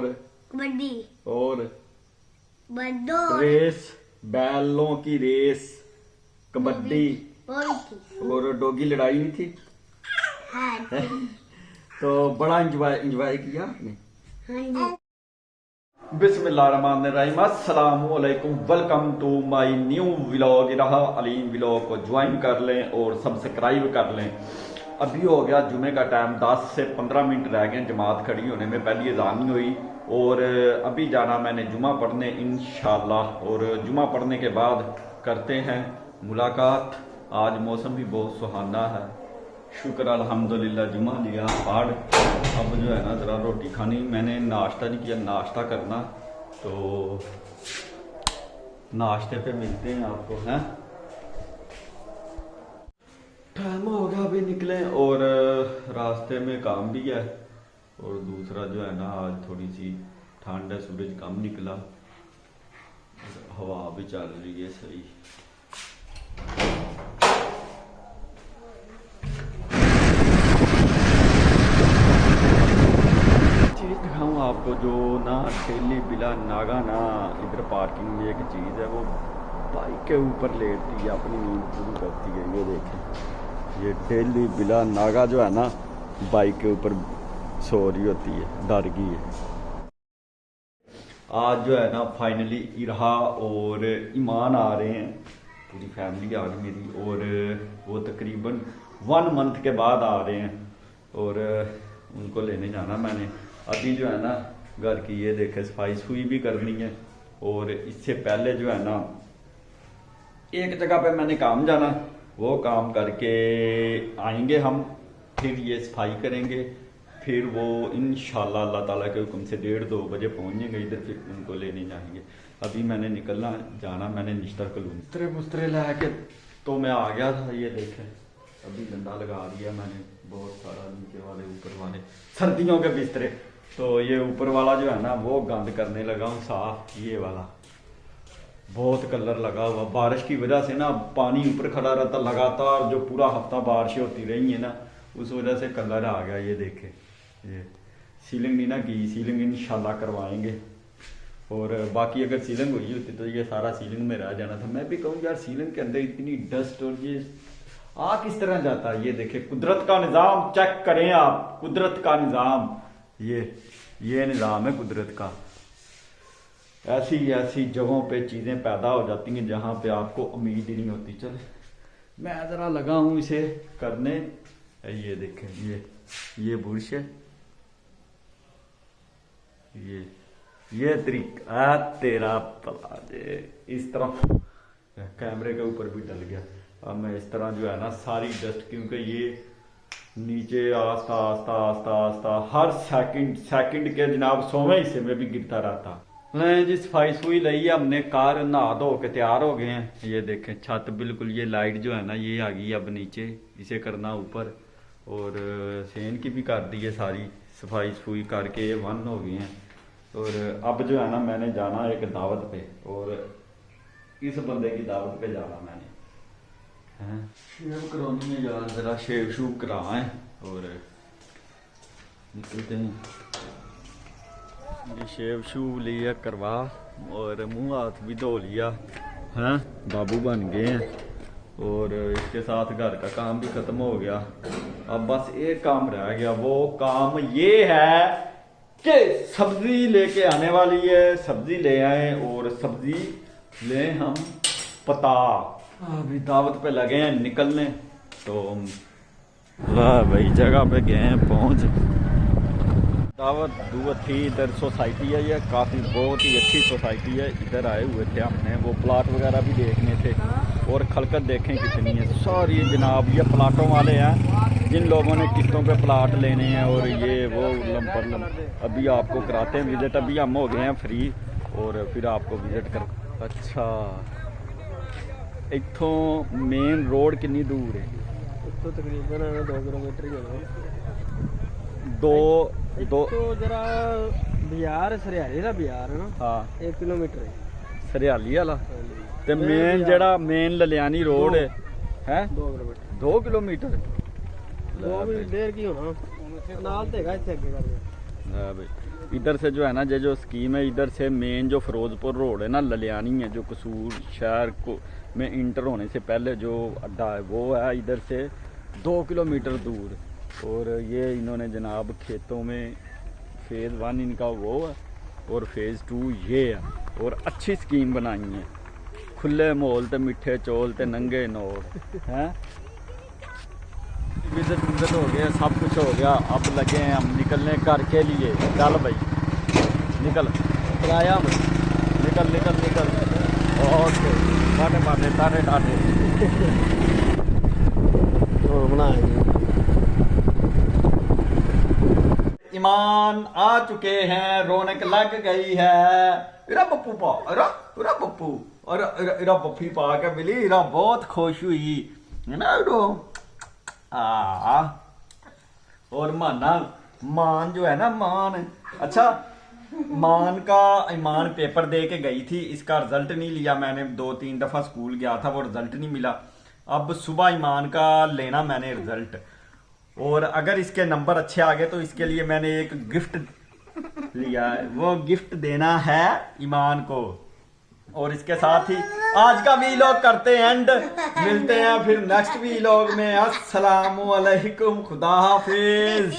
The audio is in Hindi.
और कबड्डी और बंदूक रेस, बैलों की रेस, कबड्डी और डॉगी लड़ाई नहीं थी। हाँ तो बड़ा इंजॉय किया आपने। हाँ बिस्मिल्लाहिर्रहमानिर्रहीम, अस्सलाम वालेकुम, welcome to my new vlog. रहा अलीम व्लॉग को ज्वाइन कर लें और सब्सक्राइब कर लें। अभी हो गया जुमे का टाइम, 10 से 15 मिनट रह गए जमात खड़ी होने में, पहली अज़ान नहीं हुई। और अभी जाना मैंने जुमा पढ़ने इंशाल्लाह, और जुमा पढ़ने के बाद करते हैं मुलाकात। आज मौसम भी बहुत सुहाना है, शुक्र अल्हम्दुलिल्लाह। जुमा लिया पढ़, अब जो है ना ज़रा रोटी खानी। मैंने नाश्ता नहीं किया, नाश्ता करना, तो नाश्ते पे मिलते हैं आपको। हैं टाइम हो गया अभी निकले, और रास्ते में काम भी है, और दूसरा जो है ना आज थोड़ी सी ठंड है, सूरज कम निकला, हवा भी चल रही है सही। दिखाऊँ आपको जो ना ठेली बिला नागा ना, इधर पार्किंग में एक चीज़ है, वो बाइक के ऊपर लेटती है, अपनी नींद पूरी करती है। ये देखें, ये ठेली बिला नागा जो है ना बाइक के ऊपर सो रही होती है, डर गई है। आज जो है ना फाइनली इरहा और ईमान आ रहे हैं, पूरी फैमिली आ गई मेरी, और वो तकरीबन 1 मंथ के बाद आ रहे हैं, और उनको लेने जाना मैंने। अभी जो है ना घर की ये देखे सफाई सुई भी करनी है, और इससे पहले जो है ना एक जगह पे मैंने काम जाना, वो काम करके आएंगे हम, फिर ये सफाई करेंगे, फिर वो इंशाल्लाह अल्लाह ताला के हुक्म से 1:30-2 बजे पहुंचेंगे इधर, फिर उनको लेने जाएंगे। अभी मैंने निकलना जाना, मैंने निश्तर कलून बिस्तरे बुस्तरे ला के तो मैं आ गया था। ये देखें अभी डंडा लगा दिया मैंने, बहुत सारा नीचे वाले ऊपर वाले सर्दियों के बिस्तरे। तो ये ऊपर वाला जो है ना वो गंद करने लगा हूँ साफ। ये वाला बहुत कलर लगा हुआ, बारिश की वजह से ना पानी ऊपर खड़ा रहता लगातार, जो पूरा हफ्ता बारिशें होती रही है ना, उस वजह से कलर आ गया। ये देखे, ये सीलिंग नहीं ना की, सीलिंग इंशाल्लाह करवाएंगे। और बाकी अगर सीलिंग हुई होती तो ये सारा सीलिंग में रह जाना था। मैं भी कहूँ यार सीलिंग के अंदर इतनी डस्ट, और ये आ किस तरह जाता है। ये देखे कुदरत का निज़ाम चेक करें आप, कुदरत का निज़ाम, ये निज़ाम है कुदरत का। ऐसी ऐसी जगहों पे चीज़ें पैदा हो जाती हैं जहाँ पे आपको उम्मीद ही नहीं होती। चल मैं ज़रा लगा हूँ इसे करने। ये देखें, ये बुरश है, ये तरीका तेरा पला दे। इस तरह कैमरे के ऊपर भी डल गया। अब मैं इस तरह जो है ना सारी डस्ट, क्योंकि ये नीचे आस्ता आस्ता आस्ता आस्ता हर सेकंड के जनाब 100वें हिस्से में भी गिरता रहता। नहीं जी, सफाई सुई ली हमने, कार नहा धो के तैयार हो गए हैं। ये देखें छत बिल्कुल, ये लाइट जो है ना ये आ गई अब नीचे, इसे करना ऊपर, और सेन की भी कर दी है सारी सफाई सुई करके, ये 1 हो गई हैं। और अब जो है ना मैंने जाना एक दावत पे, और इस बंदे की दावत पे जाना मैंने। शेव करवानी है यार, जरा शेव शूव कराएं और निकलते हैं। ये शेव शूव लिया करवा, और मुंह हाथ भी धो लिया हैं, बाबू बन गए हैं, और इसके साथ घर का काम भी खत्म हो गया। अब बस एक काम रह गया, वो काम ये है कि सब्जी लेके आने वाली है, सब्जी ले आए, और सब्जी ले हम पता। अभी दावत पे लगे हैं निकलने, तो वाह भाई जगह पे गए हैं पहुंच। दावत दूर थी, इधर सोसाइटी है, ये काफ़ी बहुत ही अच्छी सोसाइटी है। इधर आए हुए थे हमने, वो प्लाट वगैरह भी देखने थे, और खलकत देखें कितनी है सारी जनाब। ये प्लाटों वाले हैं जिन लोगों ने किस्तों पे प्लाट लेने हैं, और ये वो लम। अभी आपको कराते हैं विजिट, अभी हम हो गए हैं फ्री, और फिर आपको विजिट कर। अच्छा इत्थों मेन रोड कितनी दूर है? तो तकरीबन 2 किलोमीटर ही होगा। दो तो जरा बिहार सरियाली का बिहार है ना। हाँ 1 किलोमीटर है सरियाली वाला, ते मेन जड़ा मेन ललियानी रोड है 2 किलोमीटर। 2 किलोमीटर 2 भी देर की होना नाल ते हैगा इत्थे अगे करदे। हां भाई इधर से जो है ना, ये जो स्कीम है, इधर से मेन जो फिरोजपुर रोड है ना, ललियानी है, जो कसूर शहर को में इंटर होने से पहले जो अड्डा है वो है इधर से 2 किलोमीटर दूर। और ये इन्होंने जनाब खेतों में फेज़ 1 इनका वो है और फेज़ 2 ये है। और अच्छी स्कीम बनाई है, खुले मोल ते मिठे चौल ते नंगे नोट हैं। विजिट हो गया, सब कुछ हो गया, अब लगे हैं हम निकलने घर के लिए। चल भाई निकल, किराया निकल निकल निकल। ओके, टाटे टाटे टाटे टाटे। तो बनाएंगे। ईमान आ चुके हैं, रौनक लग गई है। इरा पप्पू पा, इरा पप्पू, और इरा पप्पी पा के मिली, इरा बहुत खुश हुई है ना। और माना मान जो है ना, मान अच्छा, मान का ईमान पेपर दे के गई थी, इसका रिजल्ट नहीं लिया मैंने। 2-3 दफा स्कूल गया था, वो रिजल्ट नहीं मिला। अब सुबह ईमान का लेना मैंने रिजल्ट, और अगर इसके नंबर अच्छे आ गए तो इसके लिए मैंने एक गिफ्ट लिया है, वो गिफ्ट देना है ईमान को। और इसके साथ ही आज का वीलॉग करते हैं एंड, मिलते हैं फिर नेक्स्ट वीलॉग में। अस्सलामुअलैकुम, खुदा हाफिज।